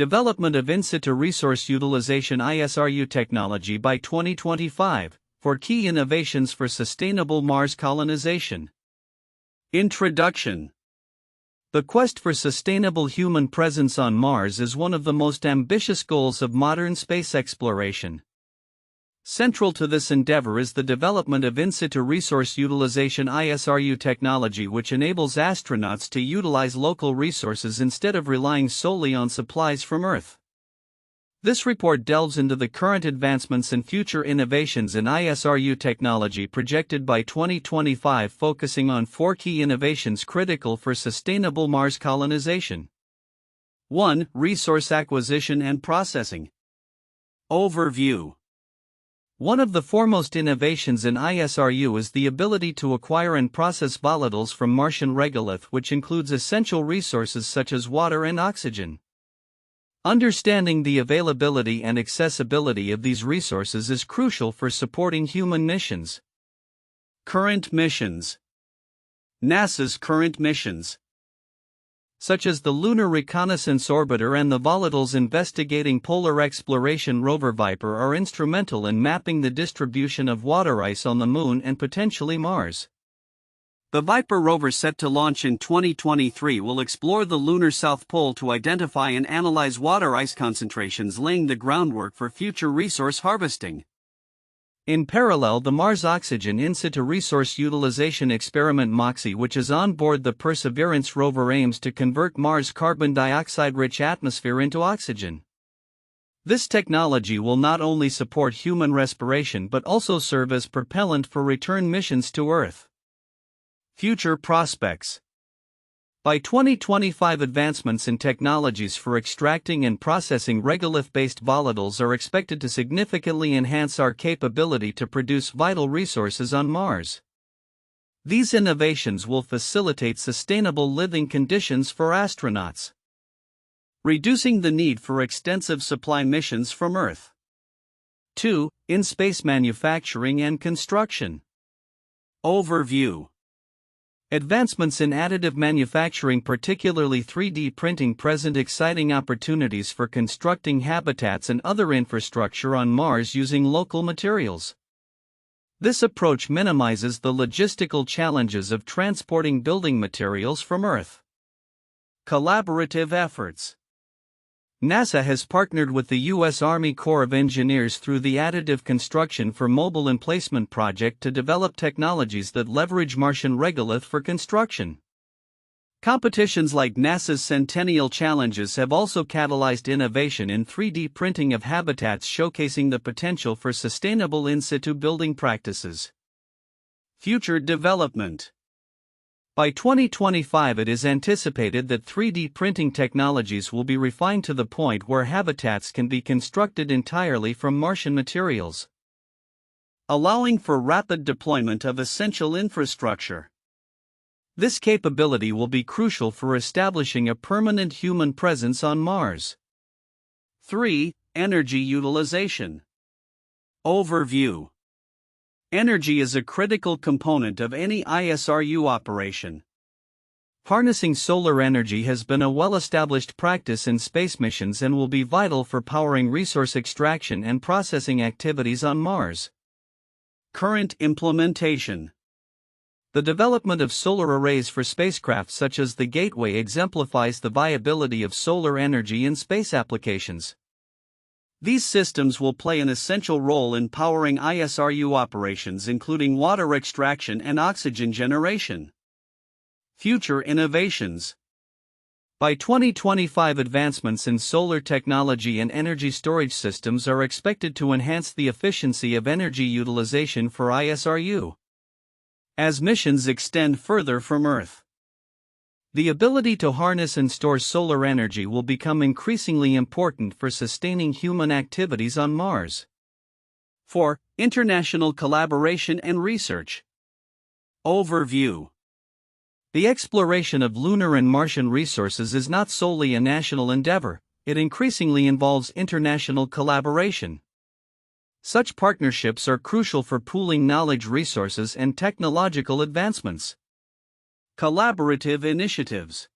Development of In-Situ Resource Utilization ISRU Technology by 2025, for key innovations for sustainable Mars colonization. Introduction. The quest for sustainable human presence on Mars is one of the most ambitious goals of modern space exploration. Central to this endeavor is the development of In-Situ Resource Utilization ISRU technology, which enables astronauts to utilize local resources instead of relying solely on supplies from Earth. This report delves into the current advancements and future innovations in ISRU technology projected by 2025, focusing on 4 key innovations critical for sustainable Mars colonization. 1. Resource acquisition and processing. Overview. One of the foremost innovations in ISRU is the ability to acquire and process volatiles from Martian regolith, which includes essential resources such as water and oxygen. Understanding the availability and accessibility of these resources is crucial for supporting human missions. Current missions. NASA's current missions, such as the Lunar Reconnaissance Orbiter and the Volatiles Investigating Polar Exploration Rover Viper, are instrumental in mapping the distribution of water ice on the Moon and potentially Mars. The Viper rover, set to launch in 2023, will explore the lunar South Pole to identify and analyze water ice concentrations, laying the groundwork for future resource harvesting. In parallel, the Mars Oxygen In-Situ Resource Utilization Experiment MOXIE, which is on board the Perseverance rover, aims to convert Mars' carbon dioxide-rich atmosphere into oxygen. This technology will not only support human respiration but also serve as propellant for return missions to Earth. Future prospects. By 2025, advancements in technologies for extracting and processing regolith-based volatiles are expected to significantly enhance our capability to produce vital resources on Mars. These innovations will facilitate sustainable living conditions for astronauts, reducing the need for extensive supply missions from Earth. 2. In-space manufacturing and construction. Overview. Advancements in additive manufacturing, particularly 3D printing, present exciting opportunities for constructing habitats and other infrastructure on Mars using local materials. This approach minimizes the logistical challenges of transporting building materials from Earth. Collaborative efforts. NASA has partnered with the U.S. Army Corps of Engineers through the Additive Construction for Mobile Emplacement project to develop technologies that leverage Martian regolith for construction. Competitions like NASA's Centennial Challenges have also catalyzed innovation in 3D printing of habitats, showcasing the potential for sustainable in-situ building practices. Future development. By 2025, it is anticipated that 3D printing technologies will be refined to the point where habitats can be constructed entirely from Martian materials, allowing for rapid deployment of essential infrastructure. This capability will be crucial for establishing a permanent human presence on Mars. 3. Energy utilization. Overview. Energy is a critical component of any ISRU operation. Harnessing solar energy has been a well-established practice in space missions and will be vital for powering resource extraction and processing activities on Mars. Current implementation. The development of solar arrays for spacecraft such as the Gateway exemplifies the viability of solar energy in space applications. These systems will play an essential role in powering ISRU operations, including water extraction and oxygen generation. Future innovations. By 2025, advancements in solar technology and energy storage systems are expected to enhance the efficiency of energy utilization for ISRU. As missions extend further from Earth, the ability to harness and store solar energy will become increasingly important for sustaining human activities on Mars. 4. International collaboration and research. Overview. The exploration of lunar and Martian resources is not solely a national endeavor, it increasingly involves international collaboration. Such partnerships are crucial for pooling knowledge resources and technological advancements. Collaborative initiatives.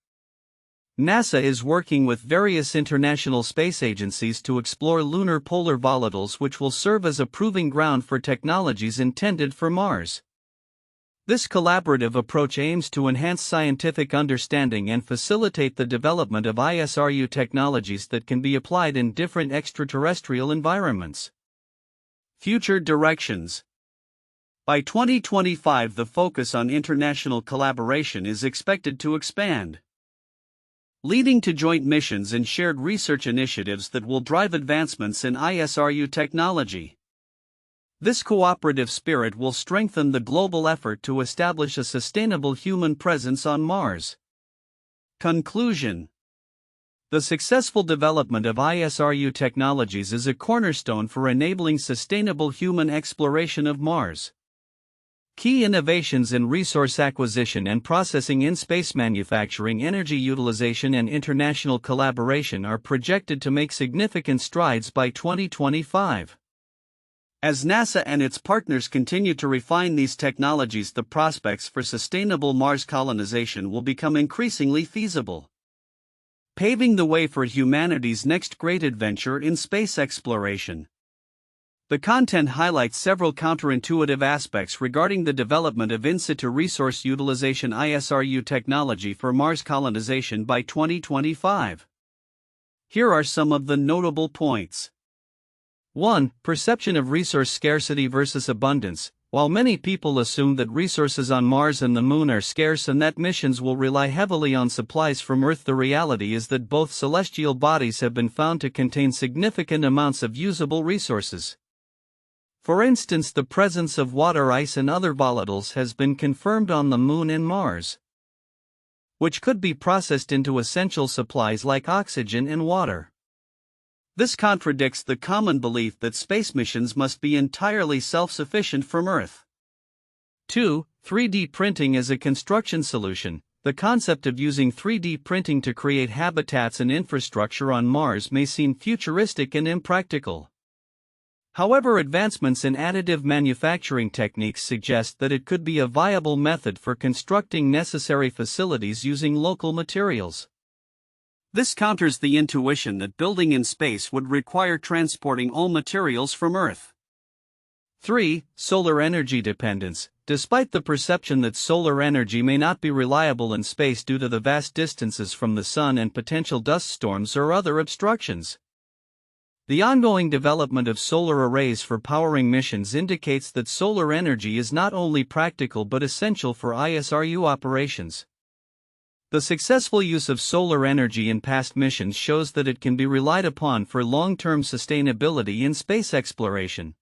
NASA is working with various international space agencies to explore lunar polar volatiles, which will serve as a proving ground for technologies intended for Mars. This collaborative approach aims to enhance scientific understanding and facilitate the development of ISRU technologies that can be applied in different extraterrestrial environments. Future directions. By 2025, the focus on international collaboration is expected to expand, leading to joint missions and shared research initiatives that will drive advancements in ISRU technology. This cooperative spirit will strengthen the global effort to establish a sustainable human presence on Mars. Conclusion. The successful development of ISRU technologies is a cornerstone for enabling sustainable human exploration of Mars. Key innovations in resource acquisition and processing, in space manufacturing, energy utilization, and international collaboration are projected to make significant strides by 2025. As NASA and its partners continue to refine these technologies, the prospects for sustainable Mars colonization will become increasingly feasible, paving the way for humanity's next great adventure in space exploration. The content highlights several counterintuitive aspects regarding the development of In-Situ Resource Utilization ISRU technology for Mars colonization by 2025. Here are some of the notable points. 1. Perception of resource scarcity versus abundance. While many people assume that resources on Mars and the Moon are scarce and that missions will rely heavily on supplies from Earth, the reality is that both celestial bodies have been found to contain significant amounts of usable resources. For instance, the presence of water, ice, and other volatiles has been confirmed on the Moon and Mars, which could be processed into essential supplies like oxygen and water. This contradicts the common belief that space missions must be entirely self-sufficient from Earth. 2. 3D printing as a construction solution. The concept of using 3D printing to create habitats and infrastructure on Mars may seem futuristic and impractical. However, advancements in additive manufacturing techniques suggest that it could be a viable method for constructing necessary facilities using local materials. This counters the intuition that building in space would require transporting all materials from Earth. 3. Solar energy dependence. Despite the perception that solar energy may not be reliable in space due to the vast distances from the Sun and potential dust storms or other obstructions, the ongoing development of solar arrays for powering missions indicates that solar energy is not only practical but essential for ISRU operations. The successful use of solar energy in past missions shows that it can be relied upon for long-term sustainability in space exploration.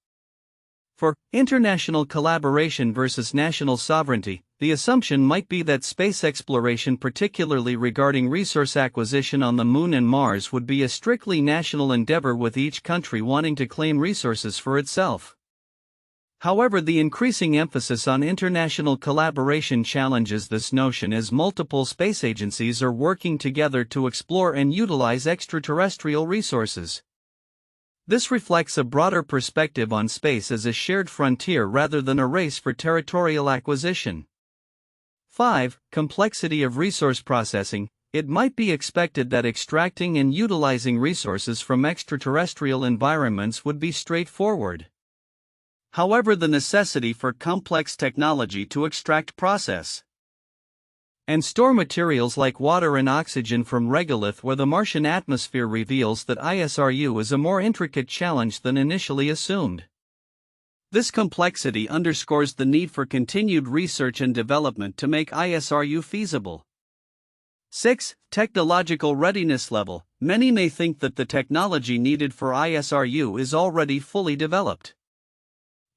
For international collaboration versus national sovereignty, the assumption might be that space exploration, particularly regarding resource acquisition on the Moon and Mars, would be a strictly national endeavor, with each country wanting to claim resources for itself. However, the increasing emphasis on international collaboration challenges this notion, as multiple space agencies are working together to explore and utilize extraterrestrial resources. This reflects a broader perspective on space as a shared frontier rather than a race for territorial acquisition. 5. Complexity of resource processing. It might be expected that extracting and utilizing resources from extraterrestrial environments would be straightforward. However, the necessity for complex technology to extract, process, and store materials like water and oxygen from regolith or the Martian atmosphere reveals that ISRU is a more intricate challenge than initially assumed. This complexity underscores the need for continued research and development to make ISRU feasible. 6. Technological readiness level. Many may think that the technology needed for ISRU is already fully developed.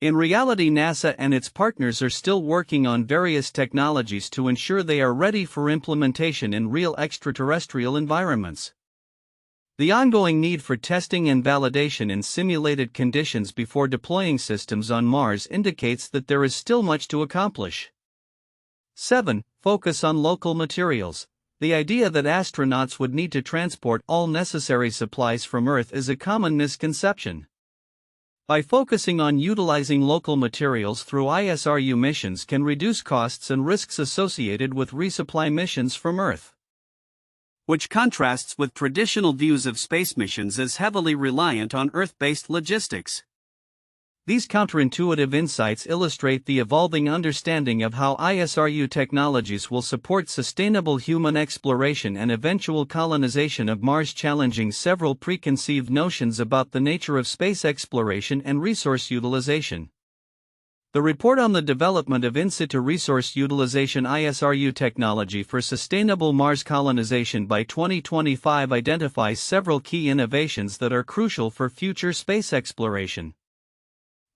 In reality, NASA and its partners are still working on various technologies to ensure they are ready for implementation in real extraterrestrial environments. The ongoing need for testing and validation in simulated conditions before deploying systems on Mars indicates that there is still much to accomplish. 7. Focus on local materials. The idea that astronauts would need to transport all necessary supplies from Earth is a common misconception. By focusing on utilizing local materials through ISRU missions can reduce costs and risks associated with resupply missions from Earth. which contrasts with traditional views of space missions as heavily reliant on Earth-based logistics. These counterintuitive insights illustrate the evolving understanding of how ISRU technologies will support sustainable human exploration and eventual colonization of Mars, challenging several preconceived notions about the nature of space exploration and resource utilization. The report on the development of In-Situ Resource Utilization ISRU technology for sustainable Mars colonization by 2025 identifies several key innovations that are crucial for future space exploration.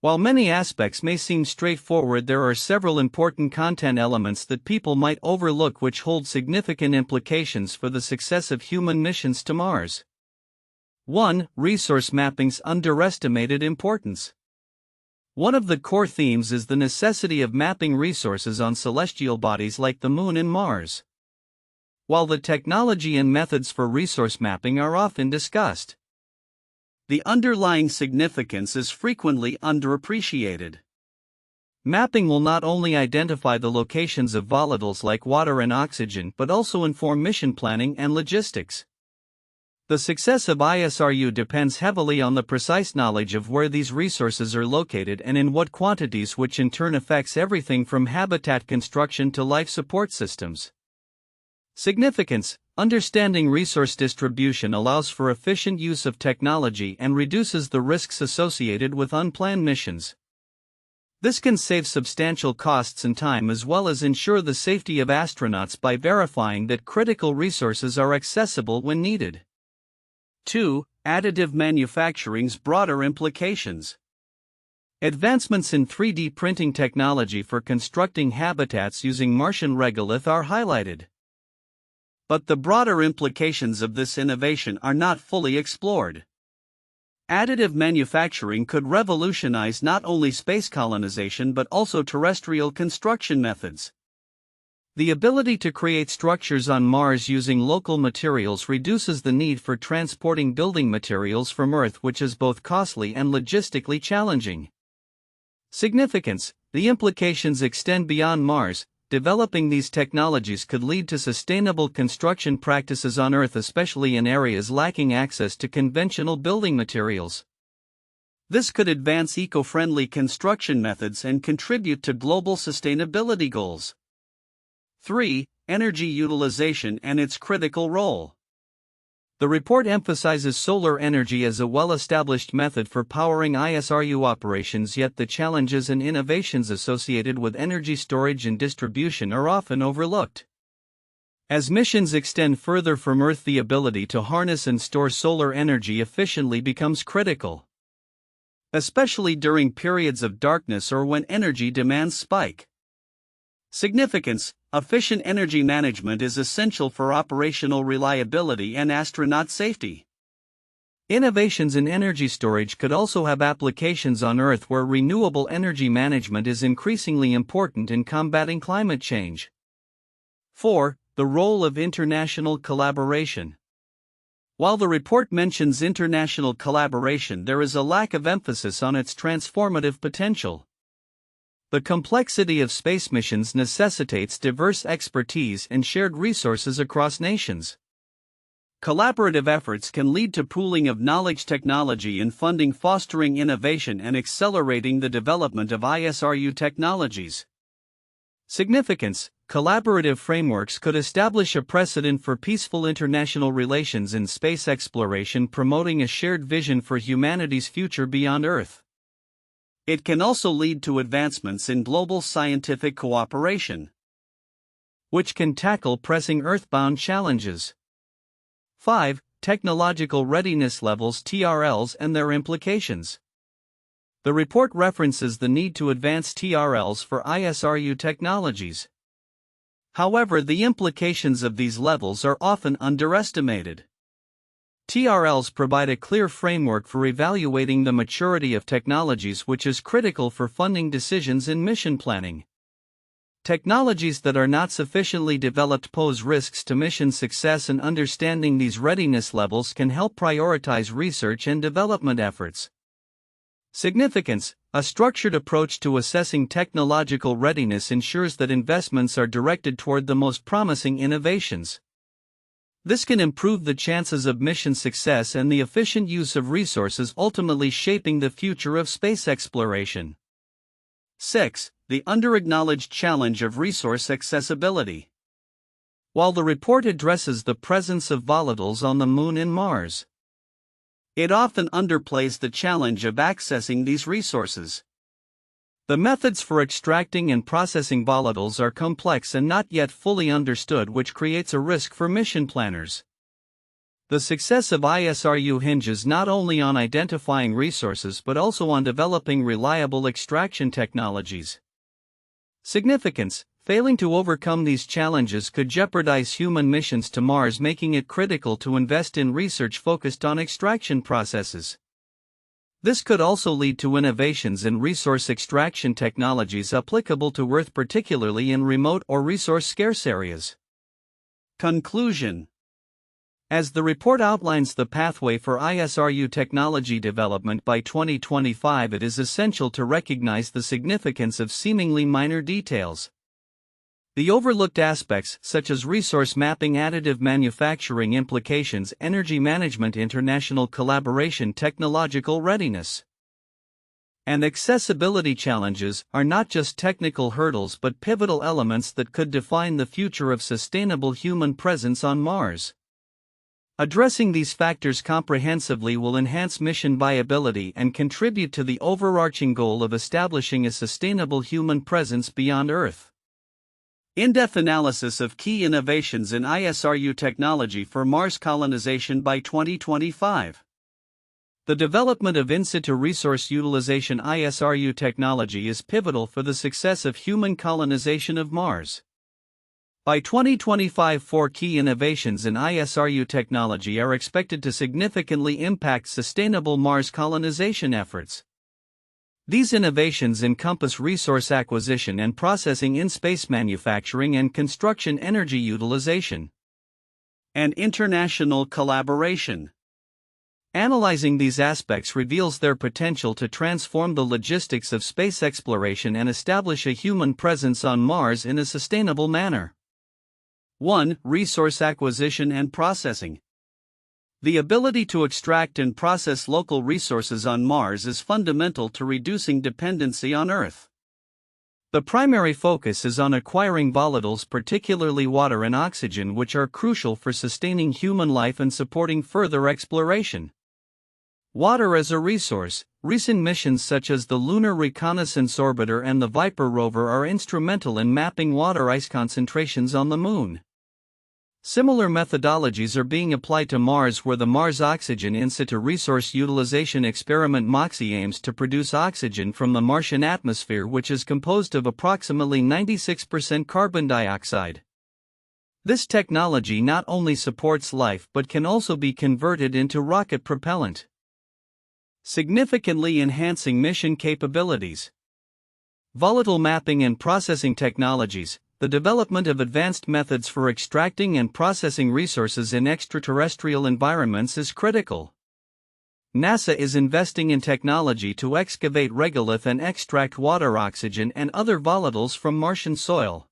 While many aspects may seem straightforward, there are several important content elements that people might overlook which hold significant implications for the success of human missions to Mars. 1. Resource mapping's underestimated importance. One of the core themes is the necessity of mapping resources on celestial bodies like the Moon and Mars. While the technology and methods for resource mapping are often discussed, the underlying significance is frequently underappreciated. Mapping will not only identify the locations of volatiles like water and oxygen but also inform mission planning and logistics. The success of ISRU depends heavily on the precise knowledge of where these resources are located and in what quantities, which in turn affects everything from habitat construction to life support systems. Significance: understanding resource distribution allows for efficient use of technology and reduces the risks associated with unplanned missions. This can save substantial costs and time, as well as ensure the safety of astronauts by verifying that critical resources are accessible when needed. 2. Additive manufacturing's broader implications. Advancements in 3D printing technology for constructing habitats using Martian regolith are highlighted. But the broader implications of this innovation are not fully explored. Additive manufacturing could revolutionize not only space colonization but also terrestrial construction methods. The ability to create structures on Mars using local materials reduces the need for transporting building materials from Earth, which is both costly and logistically challenging. Significance: the implications extend beyond Mars. Developing these technologies could lead to sustainable construction practices on Earth, especially in areas lacking access to conventional building materials. This could advance eco-friendly construction methods and contribute to global sustainability goals. 3. Energy utilization and its critical role. The report emphasizes solar energy as a well-established method for powering ISRU operations, yet the challenges and innovations associated with energy storage and distribution are often overlooked. As missions extend further from Earth, the ability to harness and store solar energy efficiently becomes critical, especially during periods of darkness or when energy demands spike. Significance: efficient energy management is essential for operational reliability and astronaut safety. Innovations in energy storage could also have applications on Earth, where renewable energy management is increasingly important in combating climate change. 4. The role of international collaboration. While the report mentions international collaboration, there is a lack of emphasis on its transformative potential. The complexity of space missions necessitates diverse expertise and shared resources across nations. Collaborative efforts can lead to pooling of knowledge, technology, and funding, fostering innovation and accelerating the development of ISRU technologies. Significance: collaborative frameworks could establish a precedent for peaceful international relations in space exploration, promoting a shared vision for humanity's future beyond Earth. It can also lead to advancements in global scientific cooperation, which can tackle pressing Earthbound challenges. 5. Technological readiness levels (TRLs) and their implications. The report references the need to advance TRLs for ISRU technologies. However, the implications of these levels are often underestimated. TRLs provide a clear framework for evaluating the maturity of technologies, which is critical for funding decisions in mission planning. Technologies that are not sufficiently developed pose risks to mission success, and understanding these readiness levels can help prioritize research and development efforts. Significance: a structured approach to assessing technological readiness ensures that investments are directed toward the most promising innovations. This can improve the chances of mission success and the efficient use of resources, ultimately shaping the future of space exploration. 6. The underacknowledged challenge of resource accessibility. While the report addresses the presence of volatiles on the Moon and Mars, it often underplays the challenge of accessing these resources. The methods for extracting and processing volatiles are complex and not yet fully understood, which creates a risk for mission planners. The success of ISRU hinges not only on identifying resources but also on developing reliable extraction technologies. Significance: failing to overcome these challenges could jeopardize human missions to Mars, making it critical to invest in research focused on extraction processes. This could also lead to innovations in resource extraction technologies applicable to Earth, particularly in remote or resource-scarce areas. Conclusion: as the report outlines the pathway for ISRU technology development by 2025, it is essential to recognize the significance of seemingly minor details. The overlooked aspects, such as resource mapping, additive manufacturing implications, energy management, international collaboration, technological readiness, and accessibility challenges, are not just technical hurdles but pivotal elements that could define the future of sustainable human presence on Mars. Addressing these factors comprehensively will enhance mission viability and contribute to the overarching goal of establishing a sustainable human presence beyond Earth. In-depth analysis of key innovations in ISRU technology for Mars colonization by 2025. The development of In-Situ Resource Utilization ISRU technology is pivotal for the success of human colonization of Mars. By 2025, 4 key innovations in ISRU technology are expected to significantly impact sustainable Mars colonization efforts. These innovations encompass resource acquisition and processing, in-space manufacturing and construction, energy utilization, and international collaboration. Analyzing these aspects reveals their potential to transform the logistics of space exploration and establish a human presence on Mars in a sustainable manner. 1. Resource acquisition and processing. The ability to extract and process local resources on Mars is fundamental to reducing dependency on Earth. The primary focus is on acquiring volatiles, particularly water and oxygen, which are crucial for sustaining human life and supporting further exploration. Water as a resource. Recent missions such as the Lunar Reconnaissance Orbiter and the Viper rover are instrumental in mapping water ice concentrations on the Moon. Similar methodologies are being applied to Mars, where the Mars Oxygen In-Situ Resource Utilization Experiment MOXIE aims to produce oxygen from the Martian atmosphere, which is composed of approximately 96% carbon dioxide. This technology not only supports life but can also be converted into rocket propellant, significantly enhancing mission capabilities. Volatile mapping and processing technologies. The development of advanced methods for extracting and processing resources in extraterrestrial environments is critical. NASA is investing in technology to excavate regolith and extract water, oxygen, and other volatiles from Martian soil.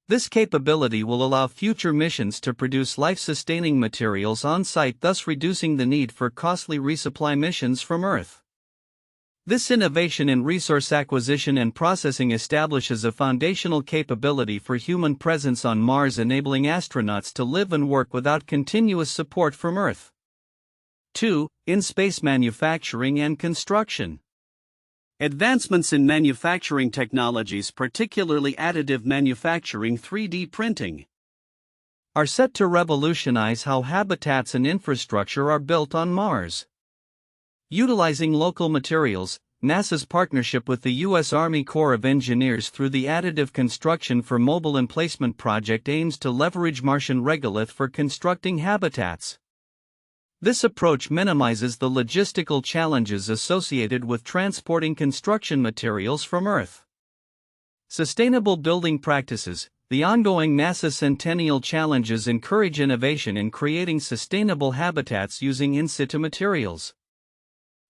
This capability will allow future missions to produce life-sustaining materials on site, thus reducing the need for costly resupply missions from Earth. This innovation in resource acquisition and processing establishes a foundational capability for human presence on Mars, enabling astronauts to live and work without continuous support from Earth. 2. In-space manufacturing and construction. Advancements in manufacturing technologies, particularly additive manufacturing, 3D printing, are set to revolutionize how habitats and infrastructure are built on Mars. Utilizing local materials, NASA's partnership with the U.S. Army Corps of Engineers through the Additive Construction for Mobile Emplacement project aims to leverage Martian regolith for constructing habitats. This approach minimizes the logistical challenges associated with transporting construction materials from Earth. Sustainable building practices. The ongoing NASA Centennial Challenges encourage innovation in creating sustainable habitats using in-situ materials.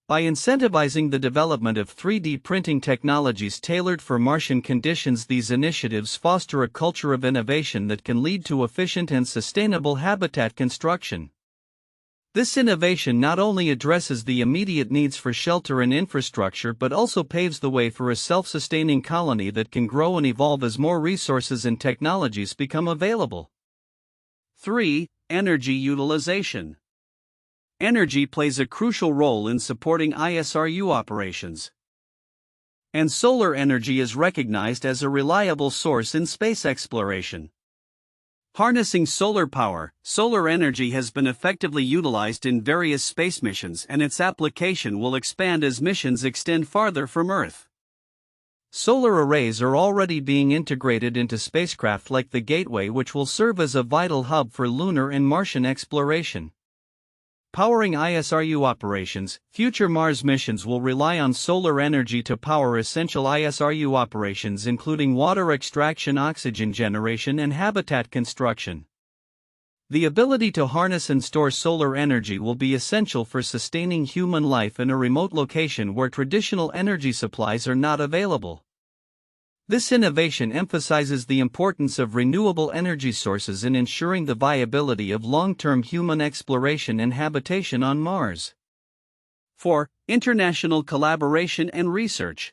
By incentivizing the development of 3D printing technologies tailored for Martian conditions, these initiatives foster a culture of innovation that can lead to efficient and sustainable habitat construction. This innovation not only addresses the immediate needs for shelter and infrastructure but also paves the way for a self-sustaining colony that can grow and evolve as more resources and technologies become available. 3. Energy utilization. Energy plays a crucial role in supporting ISRU operations. And solar energy is recognized as a reliable source in space exploration. Harnessing solar power, solar energy has been effectively utilized in various space missions, and its application will expand as missions extend farther from Earth. Solar arrays are already being integrated into spacecraft like the Gateway, which will serve as a vital hub for lunar and Martian exploration. Powering ISRU operations, future Mars missions will rely on solar energy to power essential ISRU operations, including water extraction, oxygen generation, and habitat construction. The ability to harness and store solar energy will be essential for sustaining human life in a remote location where traditional energy supplies are not available. This innovation emphasizes the importance of renewable energy sources in ensuring the viability of long-term human exploration and habitation on Mars. 4. International collaboration and research.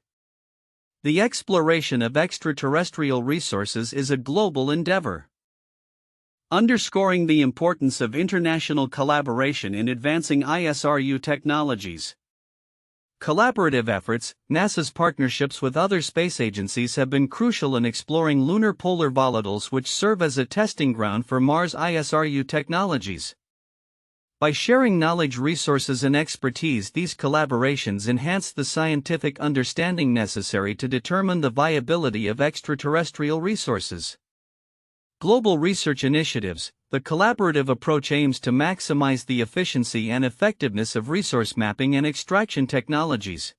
The exploration of extraterrestrial resources is a global endeavor, underscoring the importance of international collaboration in advancing ISRU technologies. Collaborative efforts, NASA's partnerships with other space agencies have been crucial in exploring lunar polar volatiles, which serve as a testing ground for Mars ISRU technologies. By sharing knowledge, resources, and expertise, these collaborations enhance the scientific understanding necessary to determine the viability of extraterrestrial resources. Global research initiatives. The collaborative approach aims to maximize the efficiency and effectiveness of resource mapping and extraction technologies.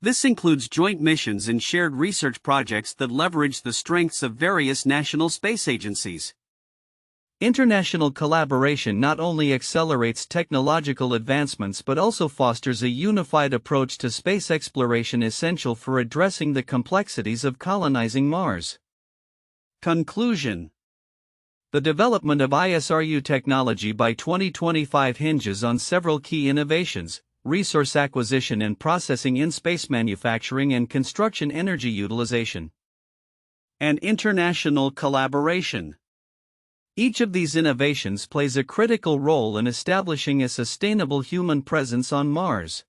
This includes joint missions and shared research projects that leverage the strengths of various national space agencies. International collaboration not only accelerates technological advancements but also fosters a unified approach to space exploration essential for addressing the complexities of colonizing Mars. Conclusion. The development of ISRU technology by 2025 hinges on several key innovations: resource acquisition and processing in space, manufacturing and construction, energy utilization, and international collaboration. Each of these innovations plays a critical role in establishing a sustainable human presence on Mars.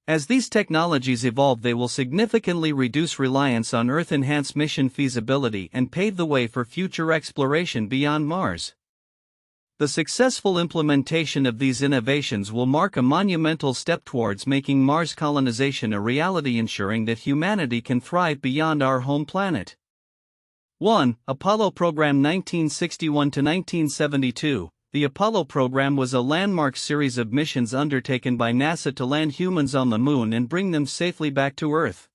As these technologies evolve, they will significantly reduce reliance on Earth, enhance mission feasibility, and pave the way for future exploration beyond Mars. The successful implementation of these innovations will mark a monumental step towards making Mars colonization a reality, ensuring that humanity can thrive beyond our home planet. 1. Apollo Program 1961–1972. The Apollo program was a landmark series of missions undertaken by NASA to land humans on the Moon and bring them safely back to Earth.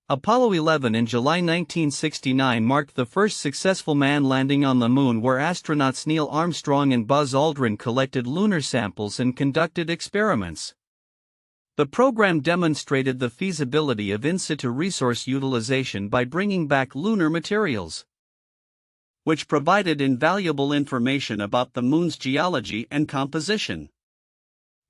Apollo 11 in July 1969 marked the first successful manned landing on the Moon, where astronauts Neil Armstrong and Buzz Aldrin collected lunar samples and conducted experiments. The program demonstrated the feasibility of in-situ resource utilization by bringing back lunar materials, which provided invaluable information about the Moon's geology and composition.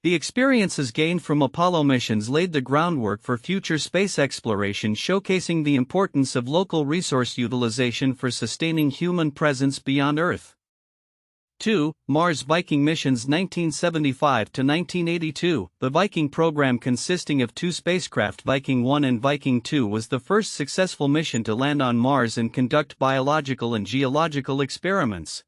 The experiences gained from Apollo missions laid the groundwork for future space exploration, showcasing the importance of local resource utilization for sustaining human presence beyond Earth. 2. Mars Viking missions 1975–1982. The Viking program, consisting of two spacecraft, Viking 1 and Viking 2, was the first successful mission to land on Mars and conduct biological and geological experiments.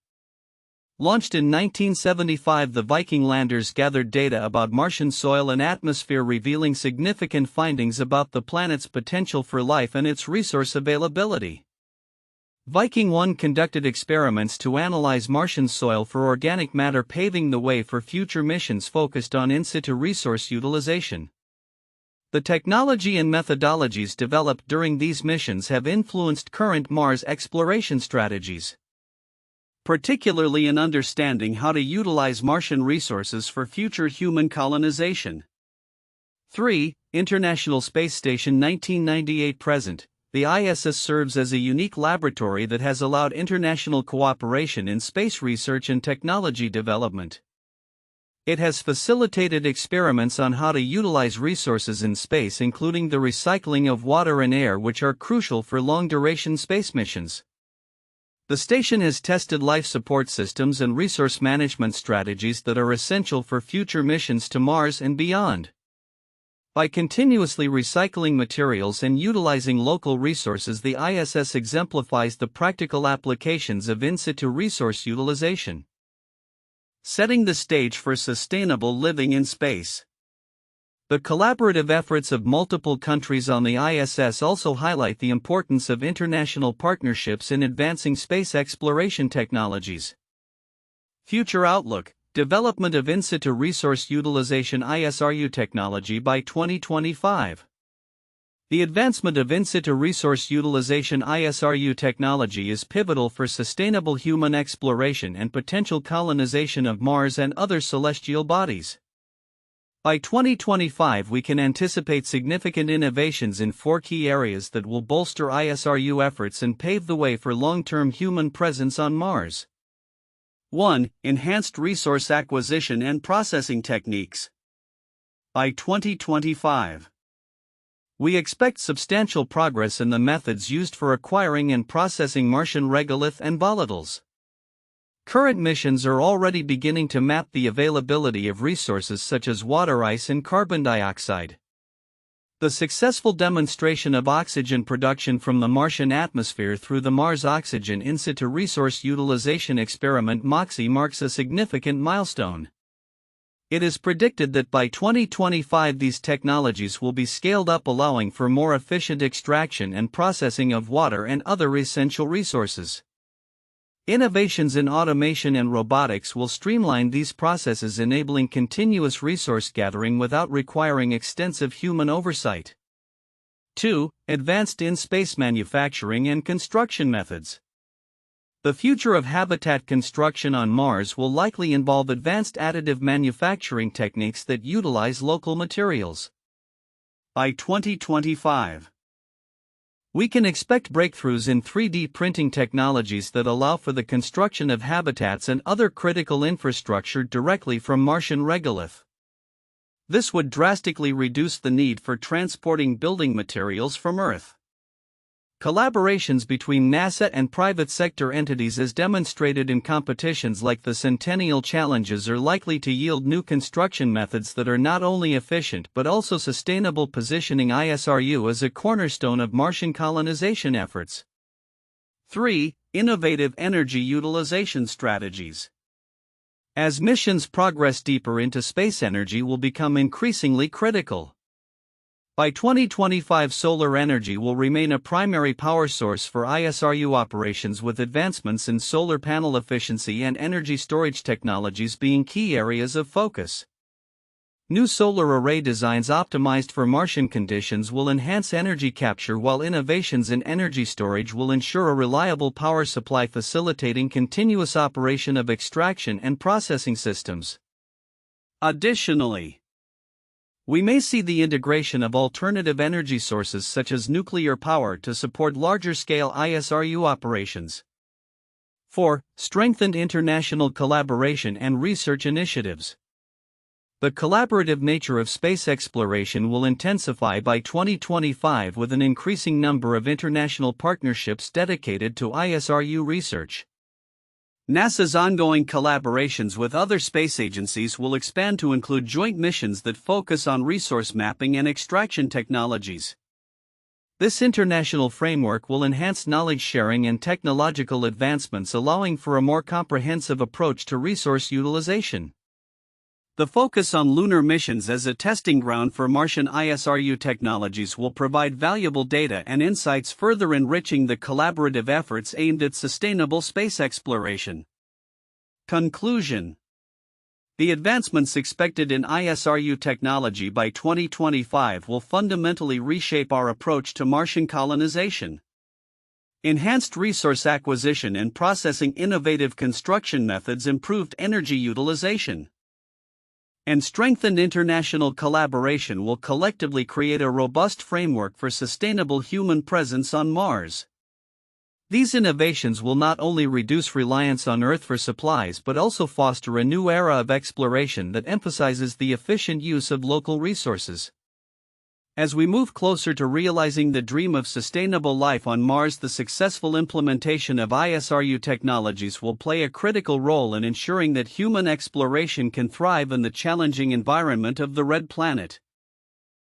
Launched in 1975, the Viking landers gathered data about Martian soil and atmosphere, revealing significant findings about the planet's potential for life and its resource availability. Viking 1 conducted experiments to analyze Martian soil for organic matter, paving the way for future missions focused on in-situ resource utilization. The technology and methodologies developed during these missions have influenced current Mars exploration strategies, particularly in understanding how to utilize Martian resources for future human colonization. 3. International Space Station 1998 present. The ISS serves as a unique laboratory that has allowed international cooperation in space research and technology development. It has facilitated experiments on how to utilize resources in space, including the recycling of water and air, which are crucial for long-duration space missions. The station has tested life support systems and resource management strategies that are essential for future missions to Mars and beyond. By continuously recycling materials and utilizing local resources, the ISS exemplifies the practical applications of in-situ resource utilization. Setting the stage for sustainable living in space. The collaborative efforts of multiple countries on the ISS also highlight the importance of international partnerships in advancing space exploration technologies. Future outlook. Development of In-Situ Resource Utilization ISRU Technology by 2025. The advancement of In-Situ Resource Utilization ISRU technology is pivotal for sustainable human exploration and potential colonization of Mars and other celestial bodies. By 2025, we can anticipate significant innovations in 4 key areas that will bolster ISRU efforts and pave the way for long-term human presence on Mars. 1. Enhanced resource acquisition and processing techniques. By 2025, we expect substantial progress in the methods used for acquiring and processing Martian regolith and volatiles. Current missions are already beginning to map the availability of resources such as water ice and carbon dioxide. The successful demonstration of oxygen production from the Martian atmosphere through the Mars Oxygen In-Situ Resource Utilization Experiment MOXIE marks a significant milestone. It is predicted that by 2025 these technologies will be scaled up, allowing for more efficient extraction and processing of water and other essential resources. Innovations in automation and robotics will streamline these processes, enabling continuous resource gathering without requiring extensive human oversight. 2. Advanced in-space manufacturing and construction methods. The future of habitat construction on Mars will likely involve advanced additive manufacturing techniques that utilize local materials. By 2025, we can expect breakthroughs in 3D printing technologies that allow for the construction of habitats and other critical infrastructure directly from Martian regolith. This would drastically reduce the need for transporting building materials from Earth. Collaborations between NASA and private sector entities, as demonstrated in competitions like the Centennial Challenges, are likely to yield new construction methods that are not only efficient but also sustainable, positioning ISRU as a cornerstone of Martian colonization efforts. 3. Innovative energy utilization strategies. As missions progress deeper into space, energy will become increasingly critical. By 2025, solar energy will remain a primary power source for ISRU operations, with advancements in solar panel efficiency and energy storage technologies being key areas of focus. New solar array designs optimized for Martian conditions will enhance energy capture, while innovations in energy storage will ensure a reliable power supply, facilitating continuous operation of extraction and processing systems. Additionally, we may see the integration of alternative energy sources such as nuclear power to support larger-scale ISRU operations. 4. Strengthened international collaboration and research initiatives. The collaborative nature of space exploration will intensify by 2025, with an increasing number of international partnerships dedicated to ISRU research. NASA's ongoing collaborations with other space agencies will expand to include joint missions that focus on resource mapping and extraction technologies. This international framework will enhance knowledge sharing and technological advancements, allowing for a more comprehensive approach to resource utilization. The focus on lunar missions as a testing ground for Martian ISRU technologies will provide valuable data and insights, further enriching the collaborative efforts aimed at sustainable space exploration. Conclusion. The advancements expected in ISRU technology by 2025 will fundamentally reshape our approach to Martian colonization. Enhanced resource acquisition and processing, innovative construction methods, improved energy utilization, and strengthened international collaboration will collectively create a robust framework for sustainable human presence on Mars. These innovations will not only reduce reliance on Earth for supplies but also foster a new era of exploration that emphasizes the efficient use of local resources. As we move closer to realizing the dream of sustainable life on Mars, the successful implementation of ISRU technologies will play a critical role in ensuring that human exploration can thrive in the challenging environment of the Red Planet.